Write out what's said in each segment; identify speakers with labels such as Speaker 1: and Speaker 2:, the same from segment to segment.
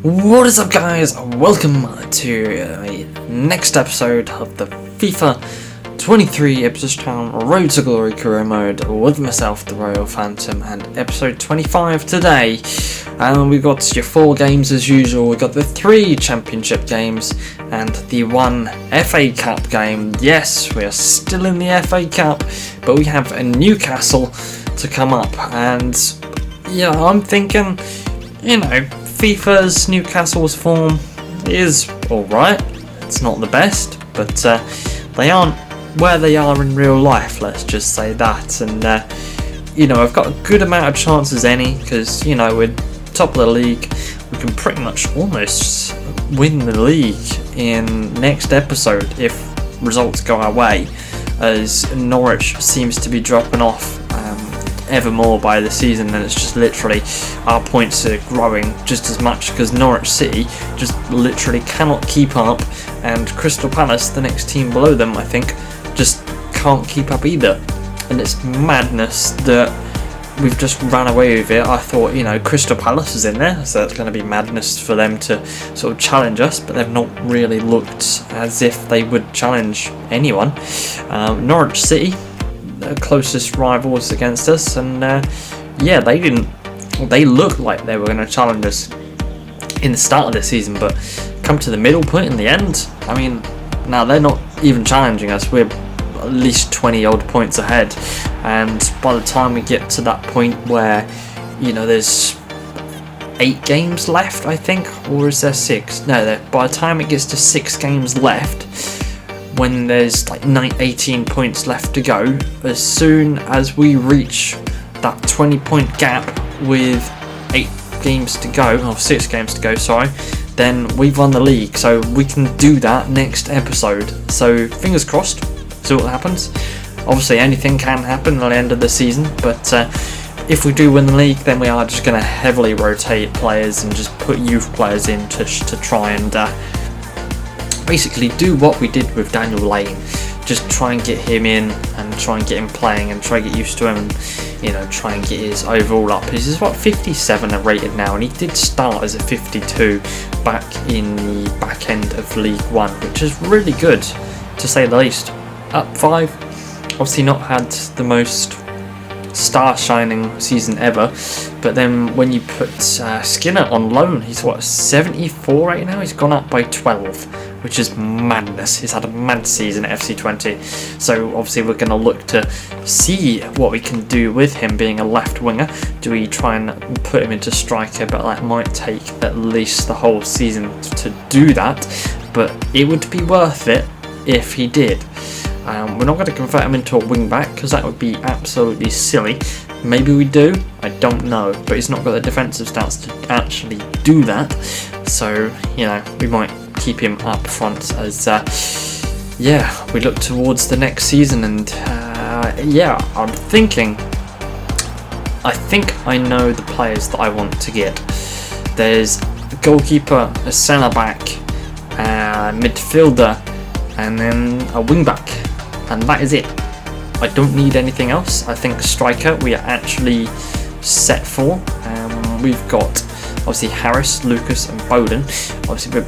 Speaker 1: What is up, guys? Welcome to the next episode of the FIFA 23 Ipswich Town Road to Glory career mode with myself, the Royal Phantom, and episode 25 today. And we've got your 4 games as usual. We've got the 3 championship games and the 1 FA Cup game. Yes, we are still in the FA Cup, but we have a Newcastle to come up. And yeah, I'm thinking, FIFA's Newcastle's form is alright. It's not the best, but they aren't where they are in real life, let's just say that. And I've got a good amount of chances because we're top of the league. We can pretty much almost win the league in next episode if results go our way, as Norwich seems to be dropping off ever more by the season, and it's just literally our points are growing just as much because Norwich City just literally cannot keep up, and Crystal Palace, the next team below them, I think, just can't keep up either. And it's madness that we've just ran away with it. I thought, Crystal Palace is in there, so it's going to be madness for them to sort of challenge us, but they've not really looked as if they would challenge anyone. Norwich City, the closest rivals against us, and they looked like they were going to challenge us in the start of the season, but come to the middle point in the end, now they're not even challenging us. We're at least 20 odd points ahead, and by the time we get to that point where there's 8 games left, I think, or is there 6? No, by the time it gets to 6 games left, when there's 18 points left to go, as soon as we reach that 20 point gap with 6 games to go, then we've won the league. So we can do that next episode. So fingers crossed, see what happens. Obviously anything can happen at the end of the season, but if we do win the league, then we are just going to heavily rotate players and just put youth players in to try and basically do what we did with Daniel Lane. Just try and get him in and try and get him playing and try and get used to him, and try and get his overall up. He's 57 rated now, and he did start as a 52 back in the back end of League One, which is really good to say the least. Up 5, obviously not had the most star shining season ever, but then when you put Skinner on loan, he's 74 right now. He's gone up by 12, which is madness. He's had a mad season at FC20, so obviously we're going to look to see what we can do with him being a left winger. Do we try and put him into striker? But that might take at least the whole season to do that, but it would be worth it if he did. We're not going to convert him into a wing back because that would be absolutely silly. Maybe we do, I don't know, but he's not got the defensive stats to actually do that. So, we might keep him up front as, we look towards the next season. And, I'm thinking, I think I know the players that I want to get. There's a goalkeeper, a centre-back, a midfielder, and then a wing-back. And that is it. I don't need anything else. I think striker we are actually set for. We've got obviously Harris, Lucas and Bowden. Obviously we're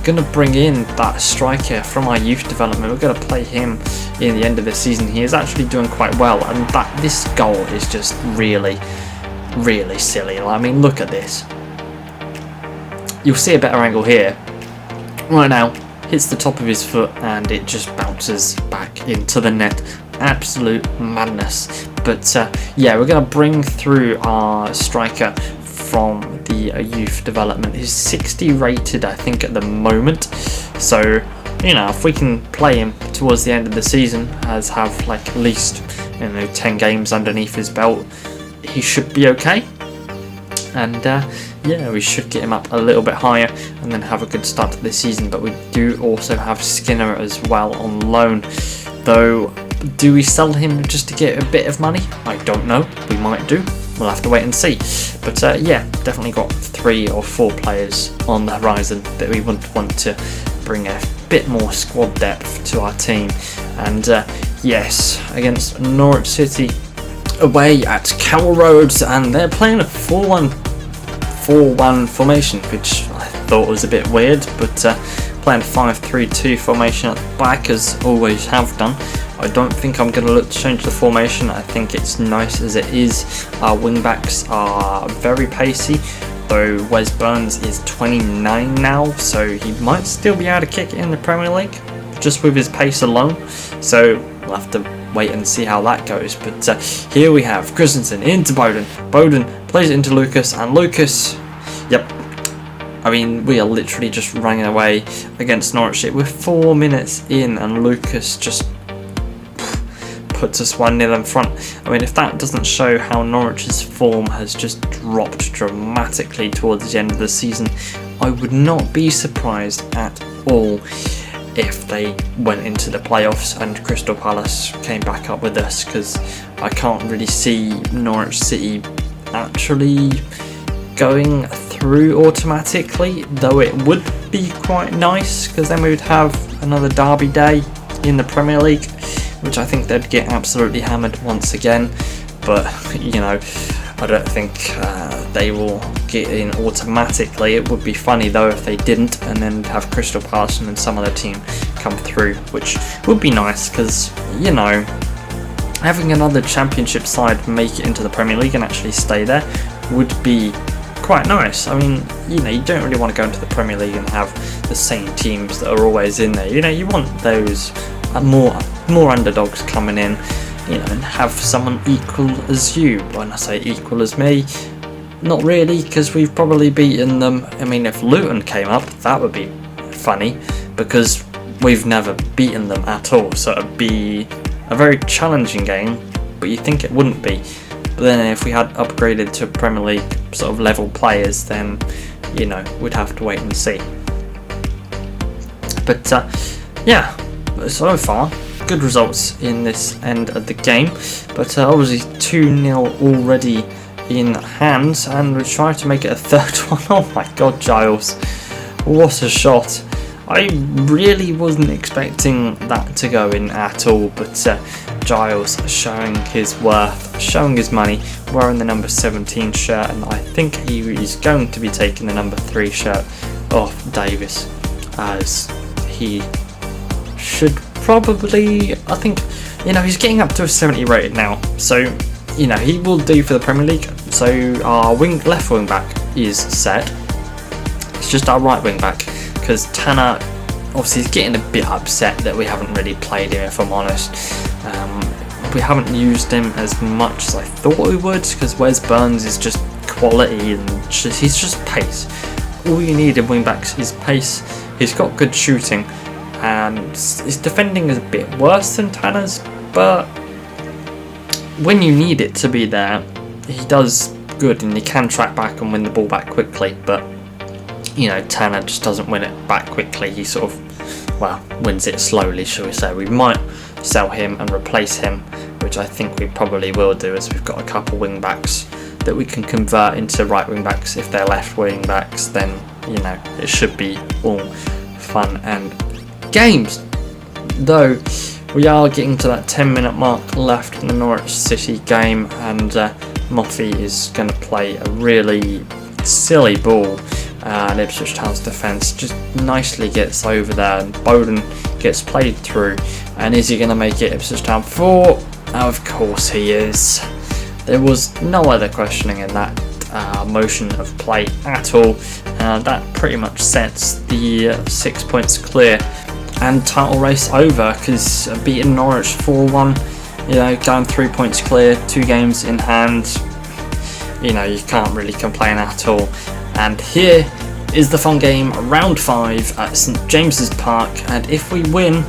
Speaker 1: going to bring in that striker from our youth development. We're going to play him in the end of the season. He is actually doing quite well, and this goal is just really, really silly. Look at this. You'll see a better angle here. Right now, hits the top of his foot and it just bounces back into the net. Absolute madness. But we're going to bring through our striker from the youth development. He's 60 rated, I think, at the moment. So, if we can play him towards the end of the season, have at least 10 games underneath his belt, he should be okay. And we should get him up a little bit higher and then have a good start to the season. But we do also have Skinner as well on loan, though. Do we sell him just to get a bit of money? I don't know. We might do. We'll have to wait and see. But definitely got 3 or 4 players on the horizon that we would want to bring a bit more squad depth to our team. And yes, against Norwich City away at Carroll Road, and they're playing a 4-1 4-1 formation, which I thought was a bit weird, but playing 5-3-2 formation at the back as always have done. I don't think I'm going to look to change the formation. I think it's nice as it is. Our wingbacks are very pacey, though Wes Burns is 29 now, so he might still be able to kick it in the Premier League just with his pace alone. So we'll have to wait and see how that goes. But here we have Christensen into Bowden. Bowden plays it into Lucas, and Lucas, yep. I mean, we are literally just running away against Norwich. We're 4 minutes in, and Lucas just puts us 1-0 in front. I mean, if that doesn't show how Norwich's form has just dropped dramatically towards the end of the season, I would not be surprised at all if they went into the playoffs and Crystal Palace came back up with us, because I can't really see Norwich City actually going through automatically, though it would be quite nice, because then we would have another derby day in the Premier League, which I think they'd get absolutely hammered once again. But you know, I don't think they will get in automatically. It would be funny though if they didn't, and then have Crystal Palace and then some other team come through, which would be nice, because you know, having another Championship side make it into the Premier League and actually stay there would be quite nice. I mean, you know, you don't really want to go into the Premier League and have the same teams that are always in there. You know, you want those more underdogs coming in, you know, and have someone equal as you. When I say equal as me, not really, because we've probably beaten them. I mean, if Luton came up, that would be funny, because we've never beaten them at all, so it'd be a very challenging game, but you'd think it wouldn't be. But then if we had upgraded to Premier League sort of level players, then, you know, we'd have to wait and see. But yeah, so far good results in this end of the game, but obviously 2-0 already in hand, and we'll try to make it a third one. Oh my god, Giles, what a shot. I really wasn't expecting that to go in at all, but Giles showing his worth, showing his money, wearing the number 17 shirt, and I think he is going to be taking the number 3 shirt off Davis, as he should probably, I think, you know, he's getting up to a 70 rated now, so, you know, he will do for the Premier League. So our left wing back is set. It's just our right wing back, because Tanner obviously is getting a bit upset that we haven't really played him, if I'm honest. We haven't used him as much as I thought we would, because Wes Burns is just quality, and he's just pace. All you need in wing backs is pace. He's got good shooting, and his defending is a bit worse than Tanner's, but when you need it to be there, he does good, and he can track back and win the ball back quickly. But you know, Tanner just doesn't win it back quickly. He sort of, well, wins it slowly, shall we say. We might sell him and replace him, which I think we probably will do, as we've got a couple wing backs that we can convert into right wing backs. If they're left wing backs, then, you know, it should be all fun and games. Though we are getting to that 10-minute mark left in the Norwich City game, and Moffey is going to play a really silly ball, and Ipswich Town's defence just nicely gets over there, and Bowden gets played through. And is he going to make it Ipswich Town 4? Of course he is. There was no other questioning in that motion of play at all. That pretty much sets the 6 points clear and title race over, because beating Norwich 4-1, you know, going 3 points clear, 2 games in hand, you know, you can't really complain at all. And here is the fun game, round 5 at St James's Park, and if we win,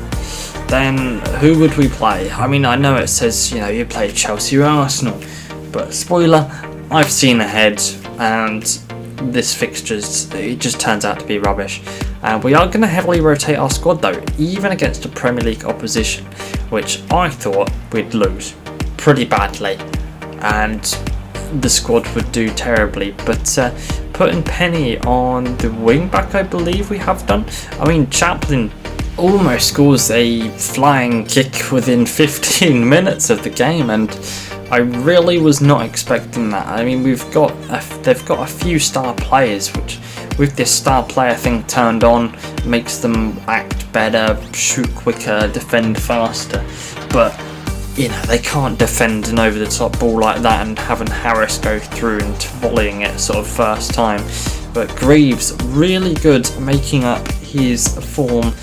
Speaker 1: then who would we play? I mean, I know it says, you know, you play Chelsea or Arsenal, but spoiler, I've seen ahead, and this fixtures, it just turns out to be rubbish. We are going to heavily rotate our squad though, even against a Premier League opposition, which I thought we'd lose pretty badly, and the squad would do terribly. But putting Penny on the wing back, I believe we have done. I mean, Chaplin almost scores a flying kick within 15 minutes of the game, and I really was not expecting that. I mean, they've got a few star players, which with this star player thing turned on makes them act better, shoot quicker, defend faster. But you know, they can't defend an over the top ball like that and having Harris go through and volleying it sort of first time. But Greaves really good, making up his form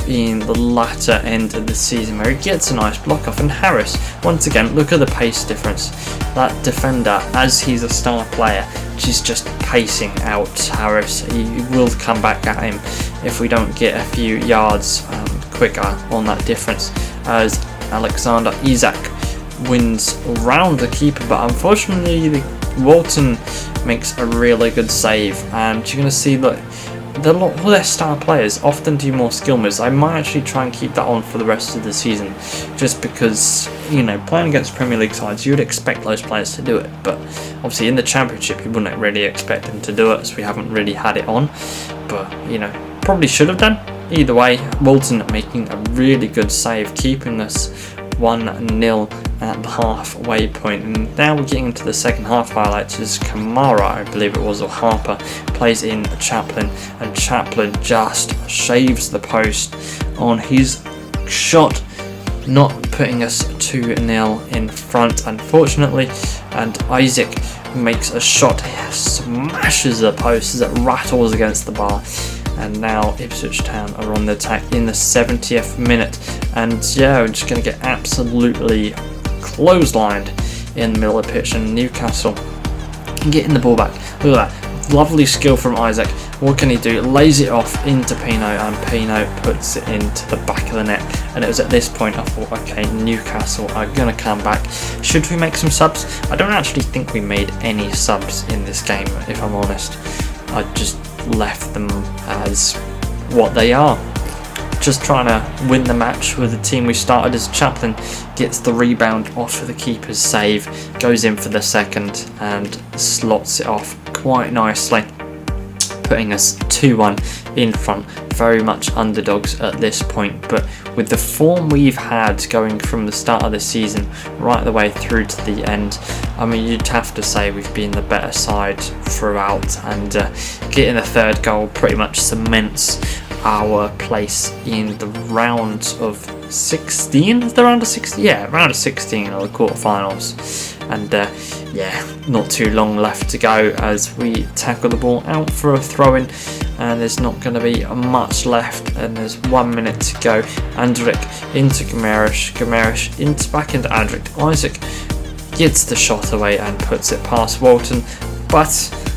Speaker 1: in the latter end of the season where he gets a nice block off. And Harris, once again, look at the pace difference. That defender, as he's a star player, she's just pacing out Harris. He will come back at him if we don't get a few yards quicker on that difference, as Alexander Isak wins around the keeper, but unfortunately Walton makes a really good save. And you're going to see that all their star players often do more skill moves. I might actually try and keep that on for the rest of the season, just because, you know, playing against Premier League sides, you would expect those players to do it, but obviously in the Championship you wouldn't really expect them to do it, so we haven't really had it on. But, you know, probably should have done. Either way, Walton making a really good save, keeping us 1-0 at the halfway point. And now we're getting into the second half highlights as Kamara, I believe it was, or Harper, plays in Chaplin, and Chaplin just shaves the post on his shot, not putting us 2-0 in front, unfortunately. And Isaac makes a shot, smashes the post as it rattles against the bar. And now Ipswich Town are on the attack in the 70th minute. And yeah, we're just going to get absolutely clotheslined in the middle of the pitch. And Newcastle getting the ball back. Look at that. Lovely skill from Isaac. What can he do? Lays it off into Pino, and Pino puts it into the back of the net. And it was at this point I thought, okay, Newcastle are going to come back. Should we make some subs? I don't actually think we made any subs in this game, if I'm honest. I just left them as what they are, just trying to win the match with the team we started. As Chaplin gets the rebound off of the keeper's save, goes in for the second and slots it off quite nicely, putting us 2-1 in front. Very much underdogs at this point, but with the form we've had going from the start of the season right the way through to the end, I mean, you'd have to say we've been the better side throughout, and getting the third goal pretty much cements our place in the round of 16. The round of 16, yeah, round of 16 of the quarterfinals. And yeah, not too long left to go as we tackle the ball out for a throw-in, and there's not going to be much left, and there's 1 minute to go. Andrik into Gamerish into back into Andrik. Isaac gets the shot away and puts it past Walton, but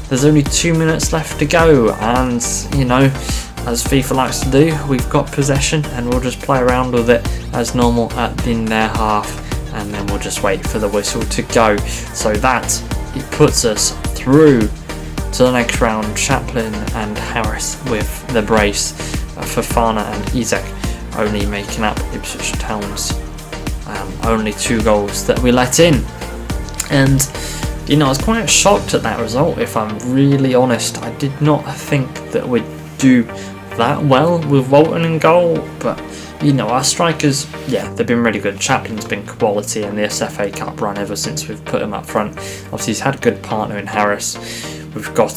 Speaker 1: there's only 2 minutes left to go, and you know, as FIFA likes to do, we've got possession and we'll just play around with it as normal in their half, and then we'll just wait for the whistle to go. So that it puts us through to the next round. Chaplin and Harris with the brace, Fofana and Isak only making up Ipswich Town's only 2 goals that we let in. And you know, I was quite shocked at that result, if I'm really honest. I did not think that we'd do that well with Walton in goal, but you know, our strikers, yeah, they've been really good. Chaplin's been quality in this FA Cup run ever since we've put him up front. Obviously he's had a good partner in Harris. We've got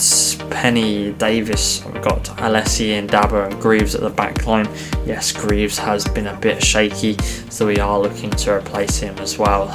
Speaker 1: Penny, Davis, we've got Alessi and Dabber and Greaves at the back line. Yes, Greaves has been a bit shaky, so we are looking to replace him as well.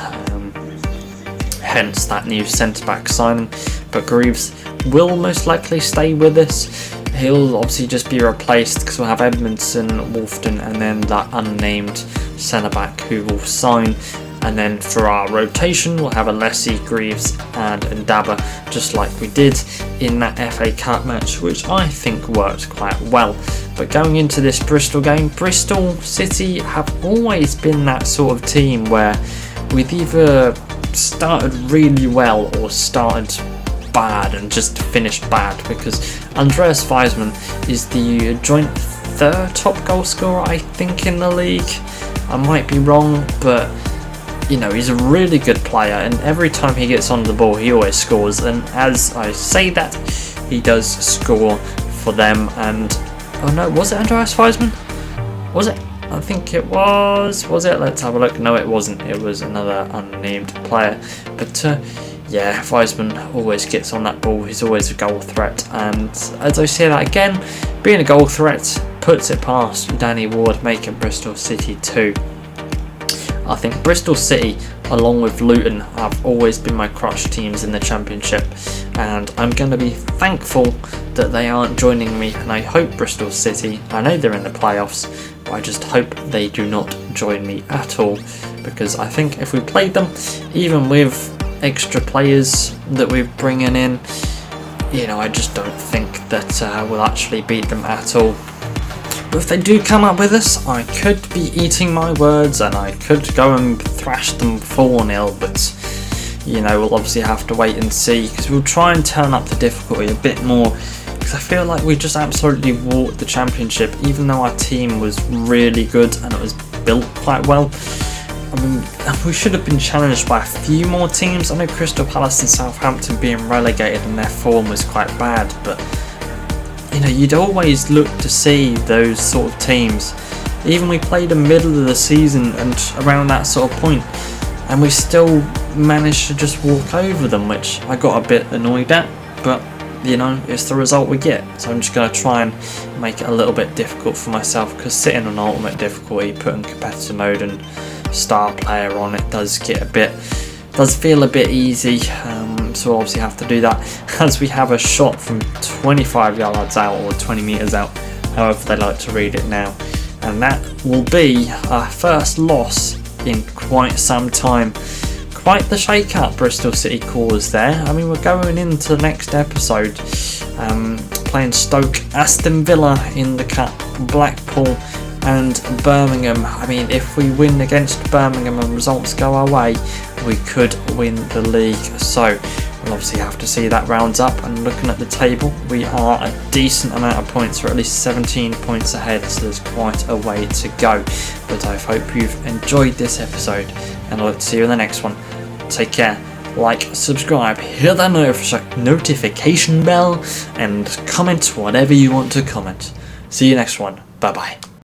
Speaker 1: Hence that new centre-back signing. But Greaves will most likely stay with us. He'll obviously just be replaced because we'll have Edmondson, Wolfton, and then that unnamed centre-back who will sign. And then for our rotation, we'll have Alessi, Greaves, and Ndaba, just like we did in that FA Cup match, which I think worked quite well. But going into this Bristol game, Bristol City have always been that sort of team where we've either started really well or started bad and just finished bad, because Andreas Weisman is the joint 3rd top goal scorer, I think, in the league. I might be wrong, but you know, he's a really good player, and every time he gets on the ball he always scores. And as I say that, he does score for them. And oh no, was it Andreas Weisman? Was it? I think it was it? Let's have a look. No, it wasn't. It was another unnamed player. But yeah, Weissman always gets on that ball. He's always a goal threat. And as I say that again, being a goal threat puts it past Danny Ward, making Bristol City 2. I think Bristol City, along with Luton, have always been my crush teams in the Championship, and I'm going to be thankful that they aren't joining me, and I hope Bristol City, I know they're in the playoffs, but I just hope they do not join me at all, because I think if we played them, even with extra players that we're bringing in, you know, I just don't think that we'll actually beat them at all. But if they do come up with us, I could be eating my words and I could go and thrash them 4-0, but you know, we'll obviously have to wait and see, because we'll try and turn up the difficulty a bit more, because I feel like we just absolutely walked the Championship, even though our team was really good and it was built quite well. I mean, we should have been challenged by a few more teams. I know Crystal Palace and Southampton being relegated and their form was quite bad, but you know, you'd always look to see those sort of teams. Even we played the middle of the season and around that sort of point, and we still managed to just walk over them, which I got a bit annoyed at, but you know, it's the result we get. So I'm just going to try and make it a little bit difficult for myself, because sitting on ultimate difficulty, putting competitor mode and star player on it does feel a bit easy, so we'll obviously have to do that as we have a shot from 25 yards out, or 20 metres out, however they like to read it now, and that will be our first loss in quite some time. Quite the shake up Bristol City caused there. I mean, we're going into the next episode playing Stoke, Aston Villa in the Cup, Blackpool and Birmingham. I mean, if we win against Birmingham and results go our way, we could win the league. So we'll obviously have to see that rounds up. And looking at the table, we are a decent amount of points. We're at least 17 points ahead, so there's quite a way to go. But I hope you've enjoyed this episode, and I'll see you in the next one. Take care, like, subscribe, hit that notification bell, and comment whatever you want to comment. See you next one. Bye bye.